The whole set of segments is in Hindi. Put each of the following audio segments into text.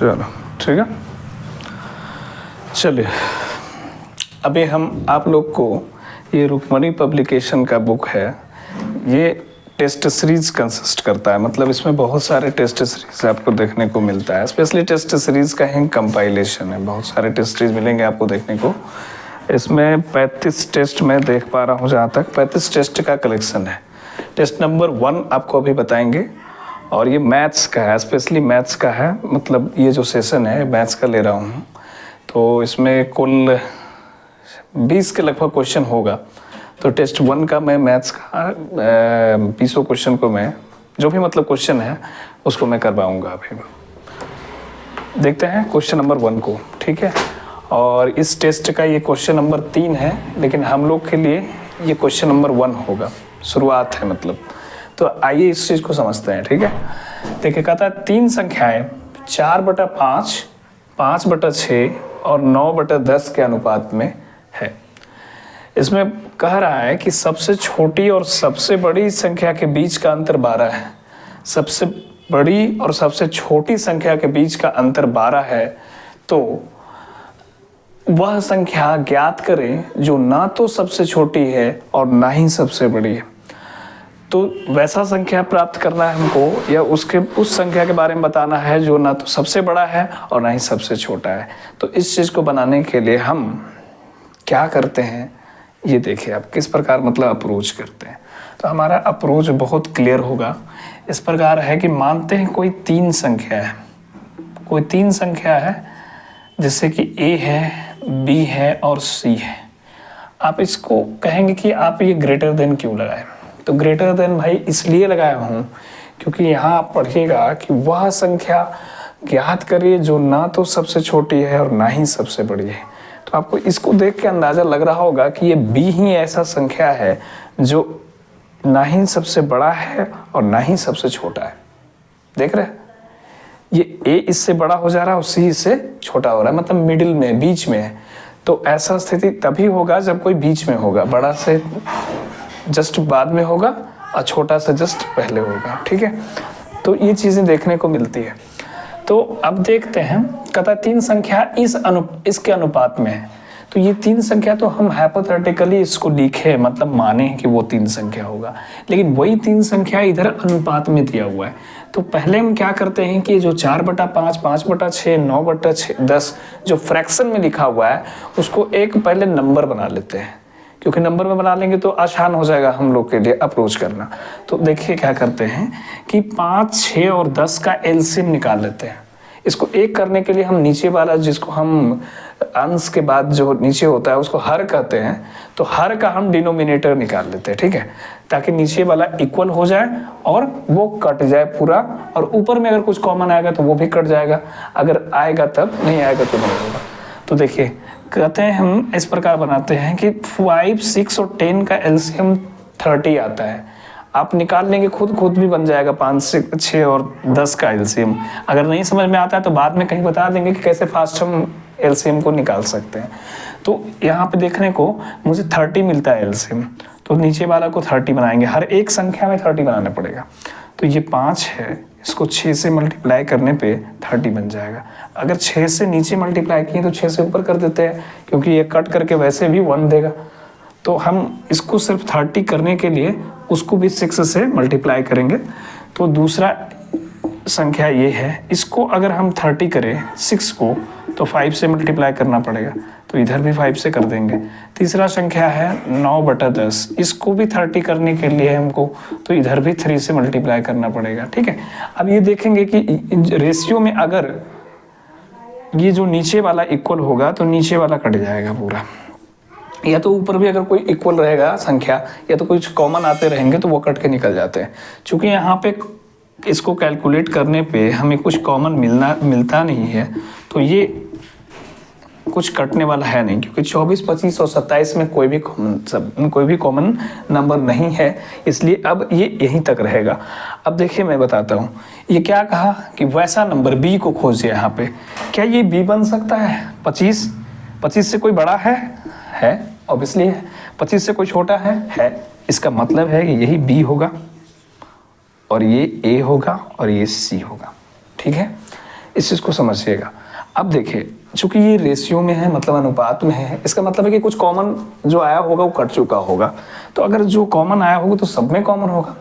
चलो ठीक है। चलिए अभी हम आप लोग को ये रुक्मणी पब्लिकेशन का बुक है, ये टेस्ट सीरीज कंसिस्ट करता है, मतलब इसमें बहुत सारे टेस्ट सीरीज आपको देखने को मिलता है। स्पेशली टेस्ट सीरीज का ही कंपाइलेशन है, बहुत सारे टेस्ट सीरीज मिलेंगे आपको देखने को। इसमें 35 टेस्ट मैं देख पा रहा हूँ, जहाँ तक 35 टेस्ट का कलेक्शन है। टेस्ट नंबर 1 आपको अभी बताएंगे, और ये मैथ्स का है, स्पेशली मैथ्स का है, मतलब ये जो सेशन है मैथ्स का ले रहा हूँ। तो इसमें कुल 20 के लगभग क्वेश्चन होगा। तो टेस्ट 1 का मैं मैथ्स का 20 क्वेश्चन को मैं जो भी मतलब क्वेश्चन है उसको मैं करवाऊँगा। अभी देखते हैं क्वेश्चन नंबर 1 को, ठीक है। और इस टेस्ट का ये क्वेश्चन नंबर 3 है, लेकिन हम लोग के लिए ये क्वेश्चन नंबर 1 होगा, शुरुआत है मतलब। तो आइए इस चीज़ को समझते हैं, ठीक है। देखिए कहता है 3 संख्याएं 4/5, 5/6 और 9/10 के अनुपात में है। इसमें कह रहा है कि सबसे छोटी और सबसे बड़ी संख्या के बीच का अंतर 12 है। सबसे बड़ी और सबसे छोटी संख्या के बीच का अंतर 12 है, तो वह संख्या ज्ञात करें जो ना तो सबसे छोटी है और ना ही सबसे बड़ी है। तो वैसा संख्या प्राप्त करना है हमको, या उस संख्या के बारे में बताना है जो ना तो सबसे बड़ा है और ना ही सबसे छोटा है। तो इस चीज़ को बनाने के लिए हम क्या करते हैं, ये देखिए आप किस प्रकार मतलब अप्रोच करते हैं। तो हमारा अप्रोच बहुत क्लियर होगा। इस प्रकार है कि मानते हैं कोई 3 संख्या है, कोई 3 संख्या है, जैसे कि A है, B है और C है। आप इसको कहेंगे कि आप ये ग्रेटर देन क्यों लगाए। तो ग्रेटर देन भाई इसलिए लगाया हूँ क्योंकि यहाँ आप पढ़िएगा कि वह संख्या ज्ञात करिए जो ना तो सबसे छोटी है और ना ही सबसे बड़ी है। तो आपको इसको देख के अंदाज़ा लग रहा होगा कि ये B ही ऐसा संख्या है जो ना ही सबसे बड़ा है और ना ही सबसे छोटा है। देख रहे हैं, ये A इससे बड़ा हो जा रहा है और C इससे छोटा हो रहा है, मतलब मिडिल में, बीच में है। तो ऐसा स्थिति तभी होगा जब कोई बीच में होगा, बड़ा से जस्ट बाद में होगा और छोटा से जस्ट पहले होगा, ठीक है। तो ये चीज़ें देखने को मिलती है। तो अब देखते हैं, कहता 3 संख्या इसके अनुपात में है। तो ये 3 संख्या तो हम हाइपोथेटिकली इसको लिखे, मतलब माने कि वो 3 संख्या होगा, लेकिन वही 3 संख्या इधर अनुपात में दिया हुआ है। तो पहले हम क्या करते हैं कि जो 4/5, 5/6, 9/10 जो फ्रैक्शन में लिखा हुआ है उसको एक पहले नंबर बना लेते हैं, क्योंकि नंबर में बना लेंगे तो आसान हो जाएगा हम लोग के लिए अप्रोच करना। तो देखिए क्या करते हैं कि 5, 6 और 10 का एलसीएम निकाल लेते हैं। इसको एक करने के लिए हम नीचे वाला, जिसको हम अंश के बाद जो नीचे होता है उसको हर कहते हैं, तो हर का हम डिनोमिनेटर निकाल लेते हैं, ठीक है, ताकि नीचे वाला इक्वल हो जाए और वो कट जाए पूरा, और ऊपर में अगर कुछ कॉमन आएगा तो वो भी कट जाएगा, अगर आएगा तब, नहीं आएगा तो नहीं होगा। तो देखिए कहते हैं हम इस प्रकार बनाते हैं कि 5, 6 और 10 का एलसीएम 30 आता है। आप निकाल लेंगे, खुद भी बन जाएगा 5, 6 और 10 का एलसीएम। अगर नहीं समझ में आता है तो बाद में कहीं बता देंगे कि कैसे फास्ट हम एलसीएम को निकाल सकते हैं। तो यहाँ पे देखने को मुझे 30 मिलता है एलसीएम, तो नीचे वाला को 30 बनाएंगे, हर एक संख्या में 30 बनाना पड़ेगा। तो ये 5 है, इसको 6 से मल्टीप्लाई करने पे 30 बन जाएगा। अगर 6 से नीचे मल्टीप्लाई किए तो 6 से ऊपर कर देते हैं, क्योंकि ये कट करके वैसे भी 1 देगा। तो हम इसको सिर्फ 30 करने के लिए उसको भी 6 से मल्टीप्लाई करेंगे। तो दूसरा संख्या ये है, इसको अगर हम 30 करें 6 को तो 5 से मल्टीप्लाई करना पड़ेगा, तो इधर भी 5 से कर देंगे। तीसरा संख्या है 9/10, इसको भी 30 करने के लिए हमको तो इधर भी 3 से मल्टीप्लाई करना पड़ेगा, ठीक है। अब ये देखेंगे कि रेशियो में अगर ये जो नीचे वाला इक्वल होगा तो नीचे वाला कट जाएगा पूरा, या तो ऊपर भी अगर कोई इक्वल रहेगा संख्या, या तो कुछ कॉमन आते रहेंगे तो वो कट के निकल जाते हैं। चूंकि यहाँ पे इसको कैलकुलेट करने पे हमें कुछ कॉमन मिलता नहीं है, तो ये कुछ कटने वाला है नहीं, क्योंकि 24, 25 और 27 में कोई भी कॉमन नंबर नहीं है, इसलिए अब ये यहीं तक रहेगा। अब देखिए मैं बताता हूँ, ये क्या कहा कि वैसा नंबर B को खोजिए। यहाँ पे क्या ये B बन सकता है? 25 से कोई बड़ा है ऑब्वियसली है। 25 से कोई छोटा है। इसका मतलब है कि यही B होगा और ये A होगा और ये C होगा, ठीक है। इस चीज़ को समझिएगा। अब देखिए, चूंकि ये रेशियो में है, मतलब अनुपात में है, इसका मतलब है कि कुछ कॉमन जो आया होगा वो कट चुका होगा। तो अगर जो कॉमन आया होगा तो सब में कॉमन होगा।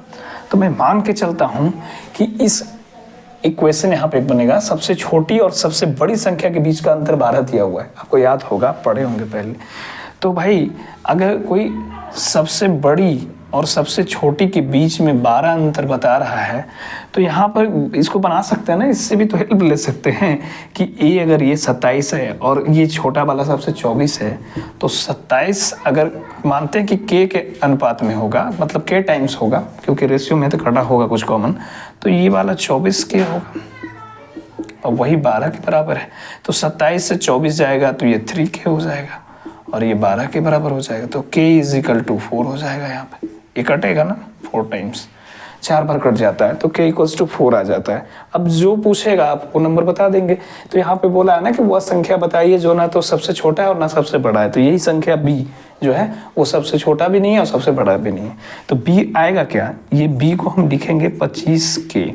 तो मैं मान के चलता हूँ कि इस इक्वेशन यहाँ पे एक बनेगा, सबसे छोटी और सबसे बड़ी संख्या के बीच का अंतर 12 दिया हुआ है, आपको याद होगा, पढ़े होंगे पहले। तो भाई अगर कोई सबसे बड़ी और सबसे छोटी के बीच में 12 अंतर बता रहा है, तो यहाँ पर इसको बना सकते हैं ना, इससे भी तो हेल्प ले सकते हैं कि ए अगर ये 27 है और ये छोटा वाला सबसे 24 है, तो 27 अगर मानते हैं कि के अनुपात में होगा, मतलब के टाइम्स होगा, क्योंकि रेशियो में तो कटा होगा कुछ कॉमन, तो ये वाला 24 के होगा और वही 12 के बराबर है। तो 27 से 24 जाएगा तो ये 3k हो जाएगा और ये 12 के बराबर हो जाएगा। तो k = 4 हो जाएगा। यहाँ पे ये कटेगा ना 4 टाइम्स, 4 बार कट जाता है तो k = 4 आ जाता है। अब जो पूछेगा आपको नंबर बता देंगे। तो यहाँ पे बोला है ना कि वह संख्या बताइए जो ना तो सबसे छोटा है और ना सबसे बड़ा है। तो यही संख्या b जो है वो सबसे छोटा भी नहीं है और सबसे बड़ा भी नहीं है। तो b आएगा क्या, ये b को हम लिखेंगे 25k।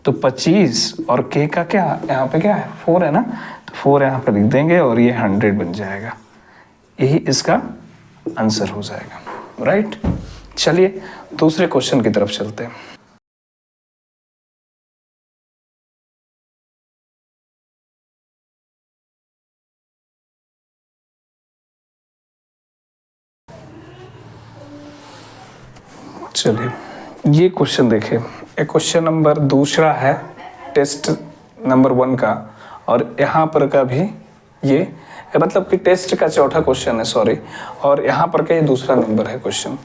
तो 25 और k का क्या यहाँ पे क्या है, 4 है ना, तो 4 यहाँ पे लिख देंगे और ये 100 बन जाएगा। यही इसका आंसर हो जाएगा, राइट। चलिए दूसरे क्वेश्चन की तरफ चलते हैं। चलिए ये क्वेश्चन देखिए, एक क्वेश्चन नंबर दूसरा है टेस्ट नंबर 1 का, और यहाँ पर का भी ये मतलब कि टेस्ट का चौथा क्वेश्चन है, सॉरी, और यहाँ पर का ये दूसरा नंबर है क्वेश्चन।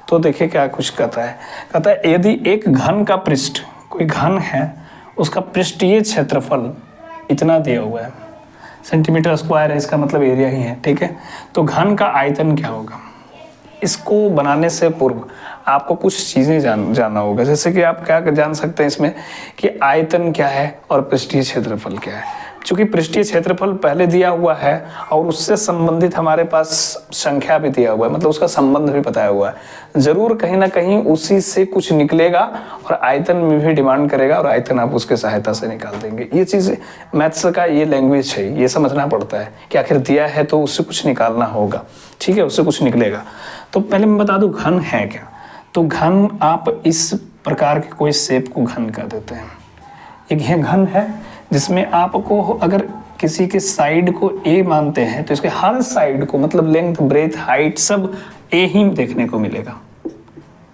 तो देखिए क्या कुछ कहता है यदि एक घन का पृष्ठ, कोई घन है, उसका पृष्ठीय क्षेत्रफल इतना दिया हुआ है, सेंटीमीटर स्क्वायर है, इसका मतलब एरिया ही है, ठीक है। तो घन का आयतन क्या होगा। इसको बनाने से पूर्व आपको कुछ चीज़ें जानना होगा, जैसे कि आप क्या जान सकते हैं इसमें कि आयतन क्या है और पृष्ठीय क्षेत्रफल क्या है। चूंकि पृष्ठीय क्षेत्रफल पहले दिया हुआ है और उससे संबंधित हमारे पास संख्या भी दिया हुआ है, मतलब उसका संबंध भी बताया हुआ है, जरूर कहीं ना कहीं उसी से कुछ निकलेगा और आयतन में भी डिमांड करेगा और आयतन आप उसके सहायता से निकाल देंगे। ये चीज़ मैथ्स का ये लैंग्वेज है, ये समझना पड़ता है कि आखिर दिया है तो उससे कुछ निकालना होगा, ठीक है, उससे कुछ निकलेगा। तो पहले मैं बता दूं घन है क्या। तो घन आप इस प्रकार के कोई शेप को घन कह देते हैं। एक यह घन है जिसमें आपको अगर किसी के साइड को ए मानते हैं तो इसके हर साइड को, मतलब लेंथ, ब्रेथ, हाइट सब ए ही देखने को मिलेगा,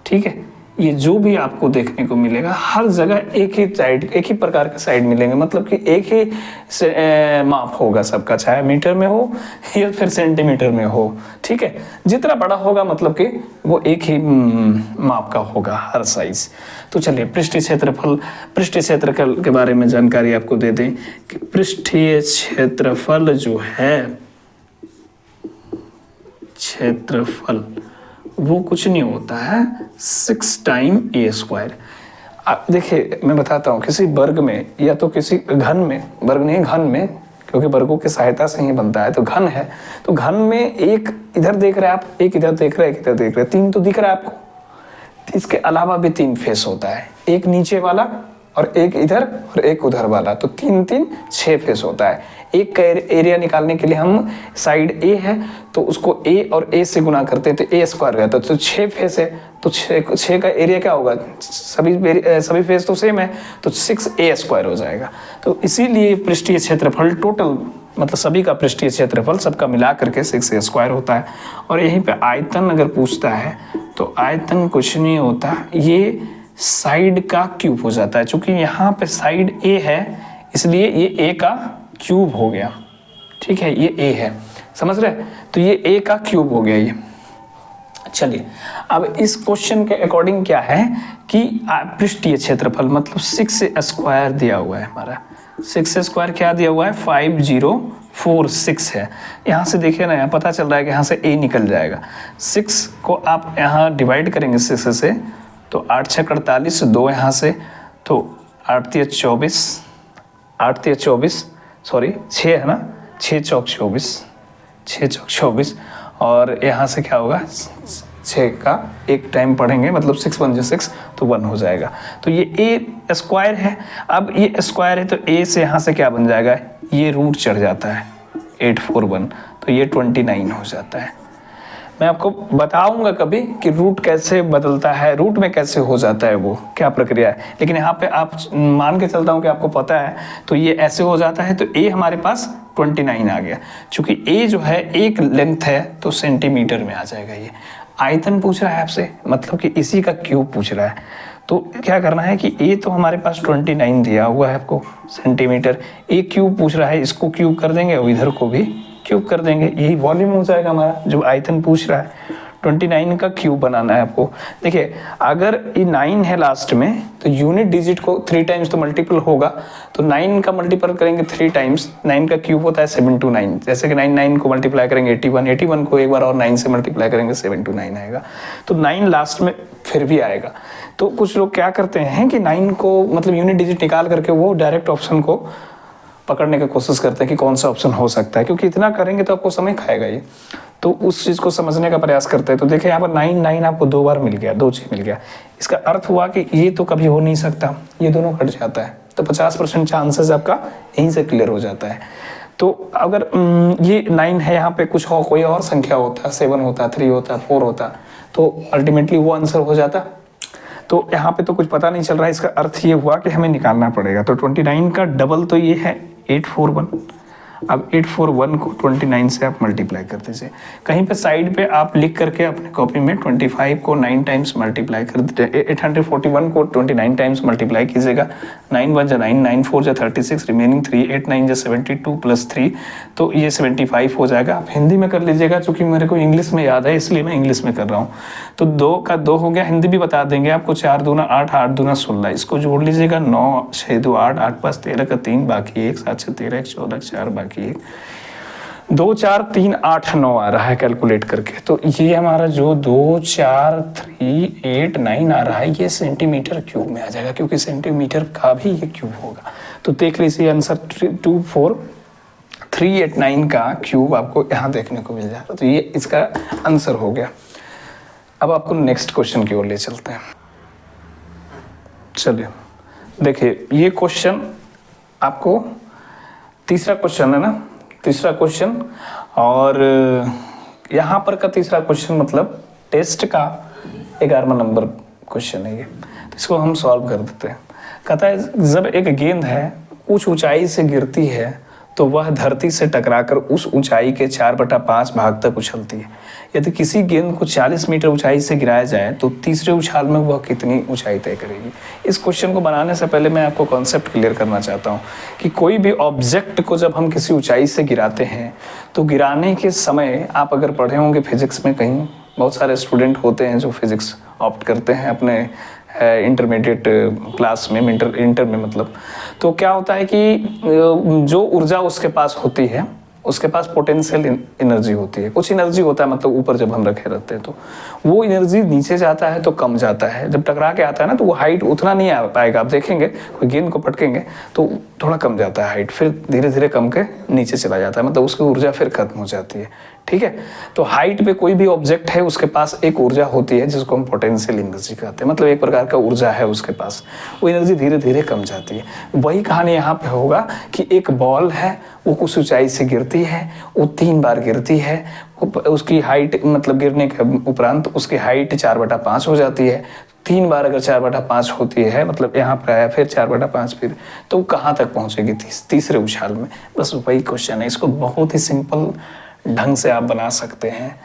ठीक है। ये जो भी आपको देखने को मिलेगा हर जगह एक ही साइड, एक ही प्रकार के साइड मिलेंगे, मतलब कि एक ही से माप होगा सबका, चाहे मीटर में हो या फिर सेंटीमीटर में हो, ठीक है। जितना बड़ा होगा मतलब कि वो एक ही माप का होगा हर साइज। तो चलिए पृष्ठीय क्षेत्रफल के बारे में जानकारी आपको दे दें कि पृष्ठीय क्षेत्रफल जो है, क्षेत्रफल वो कुछ नहीं होता है 6 टाइम a²। आप देखिए मैं बताता हूँ, किसी वर्ग में या तो किसी घन में, वर्ग नहीं घन में, क्योंकि वर्गों की सहायता से ही बनता है, तो घन है, तो घन में एक इधर देख रहे हैं आप, एक इधर देख रहे हैं, एक इधर देख रहे हैं, 3 तो दिख रहा है आपको। इसके अलावा भी 3 फेस होता है, एक नीचे वाला और एक इधर और एक उधर वाला, तो 3 6 फेस होता है। एक का एरिया निकालने के लिए हम साइड ए है तो उसको ए और ए से गुना करते हैं तो a² रहता है, तो 6 फेस है तो 6 का एरिया क्या होगा, सभी फेस तो सेम है तो 6a² हो जाएगा। तो इसीलिए पृष्ठीय क्षेत्रफल टोटल, मतलब सभी का पृष्ठीय क्षेत्रफल सबका मिला करके 6a² होता है। और यहीं पे आयतन अगर पूछता है तो आयतन कुछ नहीं होता, ये साइड का क्यूब हो जाता है। चूंकि यहाँ पे साइड ए है इसलिए ये ए का क्यूब हो गया, ठीक है, ये ए है, समझ रहे, तो ये ए का क्यूब हो गया ये। चलिए अब इस क्वेश्चन के अकॉर्डिंग क्या है कि पृष्ठीय क्षेत्रफल मतलब 6a² दिया हुआ है हमारा, 6a² क्या दिया हुआ है 5046 है। यहाँ से देखिए ना, यहाँ पता चल रहा है कि यहाँ से a निकल जाएगा। 6 को आप यहाँ डिवाइड करेंगे 6 से तो 8 6 48, 2 यहाँ से तो 8 3 24, 8 3 24, सॉरी 6 है ना, 6 चौक 24, 6 चौक 24, और यहाँ से क्या होगा 6 का एक टाइम पढ़ेंगे, मतलब 6 1 6 तो 1 हो जाएगा। तो ये ए स्क्वायर है। अब ये स्क्वायर है तो ए से यहाँ से क्या बन जाएगा, ये रूट चढ़ जाता है 841, तो ये 29 हो जाता है। मैं आपको बताऊंगा कभी कि रूट कैसे बदलता है, रूट में कैसे हो जाता है, वो क्या प्रक्रिया है, लेकिन यहाँ पे आप मान के चलता हूँ कि आपको पता है। तो ये ऐसे हो जाता है, तो ए हमारे पास 29 आ गया। चूंकि ए जो है एक लेंथ है तो सेंटीमीटर में आ जाएगा। ये आयतन पूछ रहा है आपसे, मतलब कि इसी का क्यूब पूछ रहा है। तो क्या करना है कि ए तो हमारे पास 29 दिया हुआ है आपको सेंटीमीटर, ए क्यूब पूछ रहा है, इसको क्यूब कर देंगे और इधर को भी क्यूब कर देंगे, यही वॉल्यूम हो जाएगा हमारा। जो आयतन पूछ रहा है 29 का क्यूब बनाना है आपको। देखिए अगर ये 9 है लास्ट में, तो यूनिट डिजिट को 3 टाइम्स तो मल्टीपल होगा, तो 9 का मल्टीपल करेंगे 3 टाइम्स, 9 का क्यूब होता है 729। जैसे कि 9 को मल्टीप्लाई करेंगे 81 को एक बार और 9 से मल्टीप्लाई करेंगे 729 आएगा। तो 9 लास्ट में फिर भी आएगा। तो कुछ लोग क्या करते हैं कि 9 को मतलब यूनिट डिजिट निकाल करके वो डायरेक्ट ऑप्शन को पकड़ने की कोशिश करते हैं कि कौन सा ऑप्शन हो सकता है, क्योंकि इतना करेंगे तो आपको समय खाएगा ये। तो उस चीज़ को समझने का प्रयास करते हैं। तो देखिए यहाँ पर 9 आपको 2 बार मिल गया, 2 चीज मिल गया। इसका अर्थ हुआ कि ये तो कभी हो नहीं सकता, ये दोनों कट जाता है, तो 50% चांसेस आपका यहीं से क्लियर हो जाता है। तो अगर ये 9 है, यहाँ पे कुछ और कोई और संख्या होता, 7 होता, 3 होता, 4 होता, तो अल्टीमेटली वो आंसर हो जाता। तो यहाँ पे तो कुछ पता नहीं चल रहा है, इसका अर्थ ये हुआ कि हमें निकालना पड़ेगा। तो 29 का डबल तो ये है 841। अब 841 को 29 से आप मल्टीप्लाई कर दीजिए। कहीं पे साइड पे आप लिख करके अपने कॉपी में 25 को 9 टाइम्स मल्टीप्लाई कर दीजिए, 841 को 29 टाइम्स मल्टीप्लाई कीजिएगा। 9 1 जा 9, 9 4 जा 36, रिमेनिंग 3, 8 9 जा 72 प्लस 3, तो ये 75 हो जाएगा। आप हिंदी में कर लीजिएगा, चूंकि मेरे को इंग्लिश में याद है इसलिए मैं इंग्लिश में कर रहा हूँ। तो 2 का 2 हो गया, हिंदी भी बता देंगे आपको। 4 दूना 8, 8 दूना 16, इसको जोड़ लीजिएगा। 9 6 2 8, 8 5 13 का 3 बाकी 1, 7 6 13, 1 14 4 बाकी 1, 2 4 3 8 9 आ रहा है कैलकुलेट करके। तो ये हमारा जो 2 4 3 8 9 आ रहा है, ये सेंटीमीटर क्यूब में आ जाएगा, क्योंकि सेंटीमीटर का भी ये क्यूब होगा। तो देख लीजिए आंसर 24389 का क्यूब आपको यहाँ देखने को मिल जाएगा। तो ये इसका आंसर हो गया। अब आपको नेक्स्ट क्वेश्चन की ओर ले चलते हैं। चलिए देखिए, ये क्वेश्चन आपको तीसरा क्वेश्चन है ना, तीसरा क्वेश्चन, और यहाँ पर का तीसरा क्वेश्चन मतलब टेस्ट का 11वां नंबर क्वेश्चन है ये। तो इसको हम सॉल्व कर देते हैं। कहता है जब एक गेंद है कुछ ऊंचाई से गिरती है तो वह धरती से टकराकर उस ऊंचाई के 4/5 भाग तक उछलती है। यदि किसी गेंद को 40 मीटर ऊंचाई से गिराया जाए तो तीसरे उछाल में वह कितनी ऊंचाई तय करेगी। इस क्वेश्चन को बनाने से पहले मैं आपको कॉन्सेप्ट क्लियर करना चाहता हूँ कि कोई भी ऑब्जेक्ट को जब हम किसी ऊंचाई से गिराते हैं तो गिराने के समय आप अगर पढ़े होंगे फिजिक्स में, कहीं बहुत सारे स्टूडेंट होते हैं जो फिजिक्स ऑप्ट करते हैं अपने इंटरमीडिएट क्लास में, इंटर में मतलब। तो क्या होता है कि जो ऊर्जा उसके पास होती है, उसके पास पोटेंशियल एनर्जी होती है, कुछ एनर्जी होता है, मतलब ऊपर जब हम रखे रहते हैं तो वो एनर्जी नीचे जाता है तो कम जाता है। जब टकरा के आता है ना तो वो हाइट उतना नहीं आ पाएगा। आप देखेंगे कोई गेंद को पटकेंगे तो थोड़ा कम जाता है हाइट, फिर धीरे धीरे कम के नीचे चला जाता है, मतलब उसकी ऊर्जा फिर खत्म हो जाती है। ठीक है, तो हाइट पे कोई भी ऑब्जेक्ट है उसके पास एक ऊर्जा होती है जिसको हम पोटेंशियल एनर्जी कहते हैं, मतलब एक प्रकार का ऊर्जा है उसके पास, वो एनर्जी धीरे धीरे कम जाती है। वही कहानी यहाँ पे होगा कि एक बॉल है, वो कुछ ऊंचाई से गिरती है, वो 3 बार गिरती है, उसकी हाइट मतलब गिरने के उपरांत उसकी हाइट 4/5 हो जाती है। 3 बार अगर 4/5 होती है, मतलब यहाँ पर आया फिर 4/5, फिर तो कहाँ तक पहुँचेगी तीसरे उछाल में। बस वही क्वेश्चन है, इसको बहुत ही सिंपल ढंग से आप बना सकते हैं।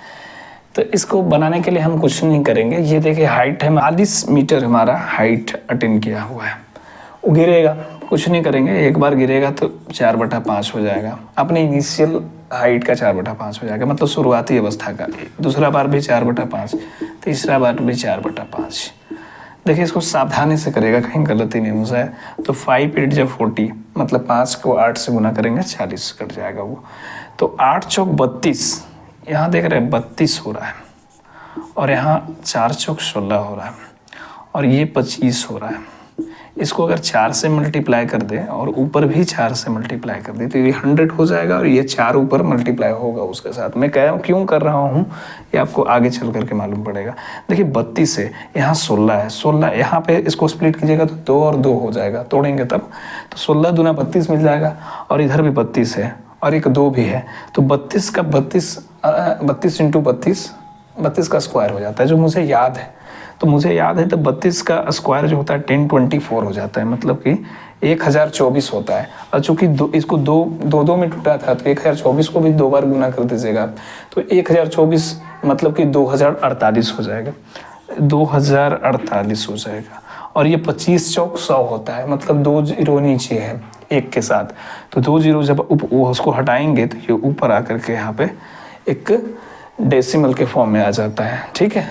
तो इसको बनाने के लिए हम कुछ नहीं करेंगे। ये देखिए हाइट है 40 मीटर, हमारा हाइट अटेन किया हुआ है। वो गिरेगा, कुछ नहीं करेंगे, एक बार गिरेगा तो 4/5 हो जाएगा, अपने इनिशियल हाइट का 4/5 हो जाएगा, मतलब शुरुआती अवस्था का। दूसरा बार भी 4/5, तीसरा बार भी 4/5। देखिए इसको सावधानी से करेगा, कहीं गलती नहीं हो जाए। तो 5 8 जब 40, मतलब 5 को 8 से गुना करेंगे 40 कट जाएगा वो। तो 8 चौक 32, यहाँ देख रहे हैं 32 हो रहा है, और यहाँ 4 चौक 16 हो रहा है, और ये 25 हो रहा है। इसको अगर 4 से मल्टीप्लाई कर दे और ऊपर भी 4 से मल्टीप्लाई कर दे तो ये 100 हो जाएगा और ये 4 ऊपर मल्टीप्लाई होगा उसके साथ। मैं क्यों कर रहा हूँ ये आपको आगे चल करके मालूम पड़ेगा। देखिए 32 है, यहाँ 16 है, 16 यहाँ पे इसको स्प्लिट कीजिएगा तो 2 और 2 हो जाएगा, तोड़ेंगे तब तो 16 दूना 32 मिल जाएगा और इधर भी 32 है और एक 2 भी है तो 32 का 32 इंटू 32 का स्क्वायर हो जाता है जो मुझे याद है। तो मुझे याद है तो 32 का स्क्वायर जो होता है 1024 हो जाता है, मतलब कि 1024 होता है। और चूंकि इसको दो में टूटा था तो 1024 को भी 2 बार गुना कर दीजिएगा तो 1024 मतलब कि 2048 हो जाएगा, 2048 हो जाएगा। और ये 25 चौक 100 होता है, मतलब 2 जीरो नीचे है एक के साथ, तो 2 जीरो जब उसको हटाएंगे तो ये ऊपर आकर के यहाँ पे एक डेसिमल के फॉर्म में आ जाता है। ठीक है,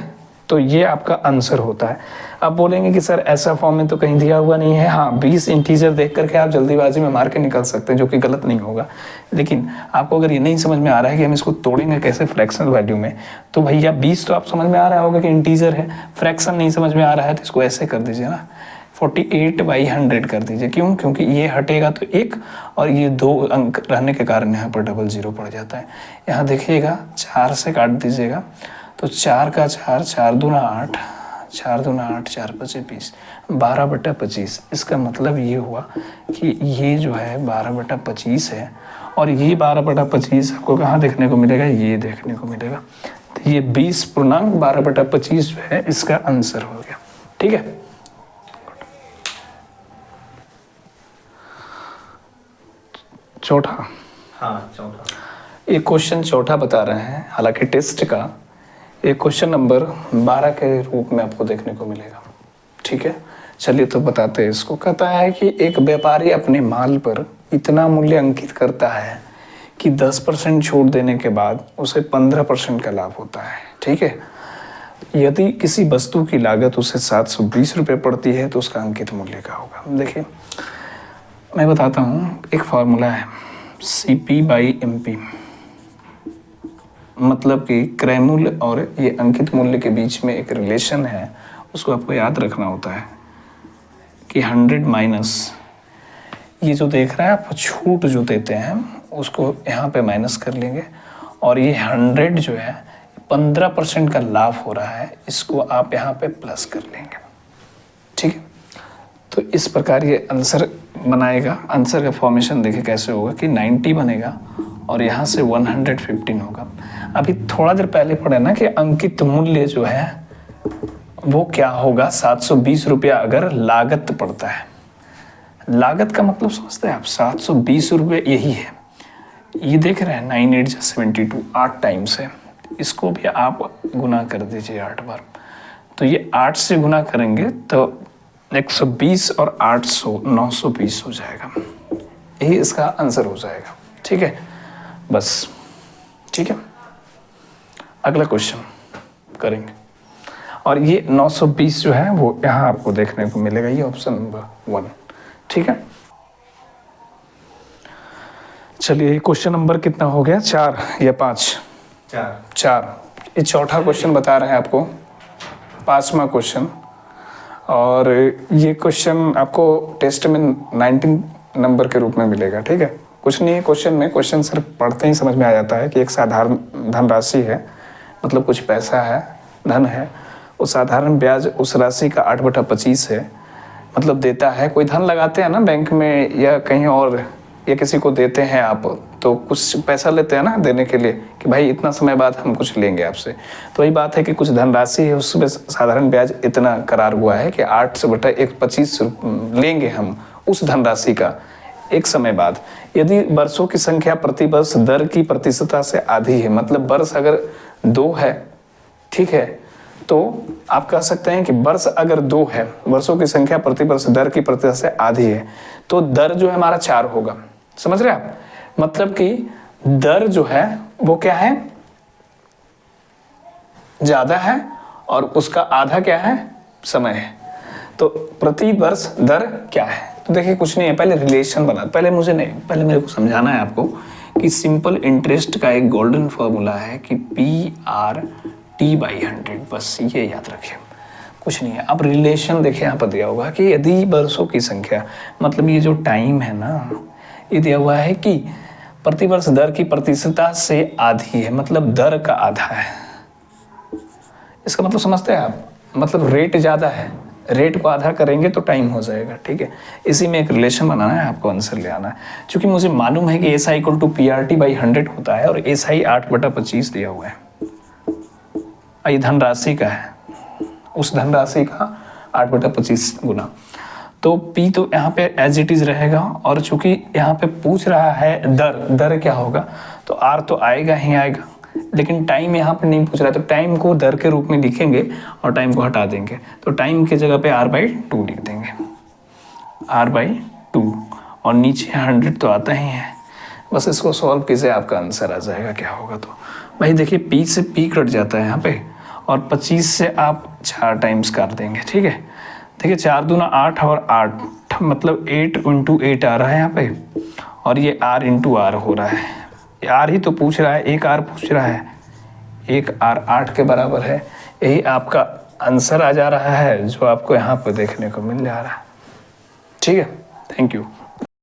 तो ये आपका आंसर होता है। आप बोलेंगे कि सर ऐसा फॉर्म में तो कहीं दिया हुआ नहीं है। हाँ, 20 इंटीजर देख करके आप जल्दीबाजी में मार के निकल सकते हैं, जो कि गलत नहीं होगा। लेकिन आपको अगर ये नहीं समझ में आ रहा है कि हम इसको तोड़ेंगे कैसे फ्रैक्शनल वैल्यू में, तो भैया 20 तो आप समझ में आ रहा होगा कि इंटीजर है, फ्रैक्शन नहीं समझ में आ रहा है तो इसको ऐसे कर दीजिए ना, 48/100 कर दीजिए। क्यों? क्योंकि ये हटेगा तो 1 और ये 2 अंक रहने के कारण यहाँ पर डबल जीरो पड़ जाता है। यहाँ देखिएगा 4 से काट दीजिएगा तो 4 का 4, 4 दूना 8, 4 दूना 8, 4 पचे 20, 12/25। इसका मतलब ये हुआ कि ये जो है 12/25 है और ये 12/25 आपको कहाँ देखने को मिलेगा? ये देखने को मिलेगा। तो ये 20.12/25 जो है इसका आंसर हो गया। ठीक है, चौथा। हाँ, चौथा। एक क्वेश्चन चौथा बता रहे हैं, हालांकि टेस्ट का एक क्वेश्चन नंबर 12 के रूप में आपको देखने को मिलेगा। ठीक है, चलिए तो बताते हैं इसको। कहता है कि एक व्यापारी अपने माल पर इतना मूल्य अंकित करता है कि 10% छूट देने के बाद उसे 15% का लाभ होता है। ठीक है, यदि किसी वस्तु की लागत उसे 720 रुपये पड़ती है तो उसका अंकित मूल्य क्या होगा? देखिए मैं बताता हूँ, एक फार्मूला है CP/MP, मतलब कि क्रय मूल्य और ये अंकित मूल्य के बीच में एक रिलेशन है, उसको आपको याद रखना होता है कि 100 माइनस ये जो देख रहा है आप छूट जो देते हैं उसको यहाँ पे माइनस कर लेंगे और ये 100 जो है 15% का लाभ हो रहा है, इसको आप यहाँ पे प्लस कर लेंगे। ठीक है, तो इस प्रकार ये आंसर बनाएगा। आंसर का फॉर्मेशन देखिए कैसे होगा कि 90 बनेगा और यहाँ से 115 होगा। अभी थोड़ा देर पहले पढ़े ना कि अंकित मूल्य जो है वो क्या होगा? 720 रुपया अगर लागत पड़ता है। लागत का मतलब समझते हैं आप? 720 रुपये यही है, ये देख रहे हैं 9 8 72, 8 टाइम्स है। इसको भी आप गुना कर दीजिए 8 बार, तो ये 8 से गुना करेंगे तो 120 और 800 920 हो जाएगा। यही इसका आंसर हो जाएगा। ठीक है, बस। ठीक है, अगला क्वेश्चन करेंगे और ये 920 जो है वो यहाँ आपको देखने को मिलेगा, ये ऑप्शन नंबर 1। ठीक है, चलिए क्वेश्चन नंबर कितना हो गया? 4 या 5? 4। ये चौथा क्वेश्चन बता रहे हैं आपको, 5वां क्वेश्चन। और ये क्वेश्चन आपको टेस्ट में 19 नंबर के रूप में मिलेगा। ठीक है, कुछ नहीं है क्वेश्चन में, क्वेश्चन सिर्फ पढ़ते ही समझ में आ जाता है कि एक साधारण धनराशि है, मतलब कुछ पैसा है, धन है, वो साधारण ब्याज उस राशि का 8/25 है, मतलब देता है। कोई धन लगाते हैं ना बैंक में या कहीं और, या किसी को देते हैं आप, तो कुछ पैसा लेते हैं ना देने के लिए कि भाई इतना समय बाद हम कुछ लेंगे आपसे। तो वही बात है कि कुछ धनराशि है, उसमें साधारण ब्याज इतना करार हुआ है कि 8/25 लेंगे हम उस धनराशि का एक समय बाद। यदि वर्षों की संख्या प्रति वर्ष दर की प्रतिशतता से आधी है, मतलब वर्ष अगर 2 है, ठीक है, तो आप कह सकते हैं कि वर्ष अगर 2 है, वर्षों की संख्या प्रति वर्ष दर की प्रतिशत से आधी है, तो दर जो है हमारा 4 होगा। समझ रहे आप? मतलब कि दर जो है वो क्या है? ज्यादा है और उसका आधा क्या है? समय है। तो प्रति वर्ष दर क्या है? तो देखिए कुछ नहीं है, पहले रिलेशन बना, पहले मेरे को समझाना है आपको कि सिंपल इंटरेस्ट का एक गोल्डन फॉर्मूला है कि PR/T/100, बस ये याद रखिए। कुछ नहीं है। अब रिलेशन देखिए यहाँ पर दिया होगा कि यदि वर्षों की संख्या, मतलब ये जो टाइम है ना, ये दिया हुआ है कि प्रतिवर्ष दर की प्रतिशतता से आधी है, मतलब दर का आधा है। इसका मतलब समझते हैं आप, मतलब रेट ज़्यादा है, रेट को आधा करेंगे तो टाइम हो जाएगा, ठीक है। इसी में एक रिलेशन बनाना है, आपको आंसर ले आना है। क्योंकि मुझे मालूम है कि SI = PRT/100 होता है और SI 8/25 दिया हुआ है। ये धनराशि का है, उस धनराशि का 8/25 गुना, तो P तो यहाँ पे एज इट इज रहेगा। और चूंकि यहाँ पे पूछ रहा है दर क्या होगा, तो R तो आएगा ही आएगा, लेकिन टाइम यहाँ पे नहीं पूछ रहा है, तो टाइम को दर के रूप में लिखेंगे और टाइम को हटा देंगे, तो टाइम की जगह पे R/2 लिख देंगे, R/2। और नीचे 100 तो आता ही है, बस इसको सॉल्व कीजिए, आपका आंसर आ जाएगा क्या होगा। तो भाई देखिए P से P कट जाता है यहाँ पे, और 25 से आप 4 टाइम्स कर देंगे, ठीक है। देखिए 4 दूना 8 और 8 मतलब 8 × 8 आ रहा है यहाँ पे, और ये R × R हो रहा है। R ही तो पूछ रहा है, एक R पूछ रहा है, एक R 8 के बराबर है। यही आपका आंसर आ जा रहा है, जो आपको यहाँ पे देखने को मिल जा रहा है, ठीक है। Thank you.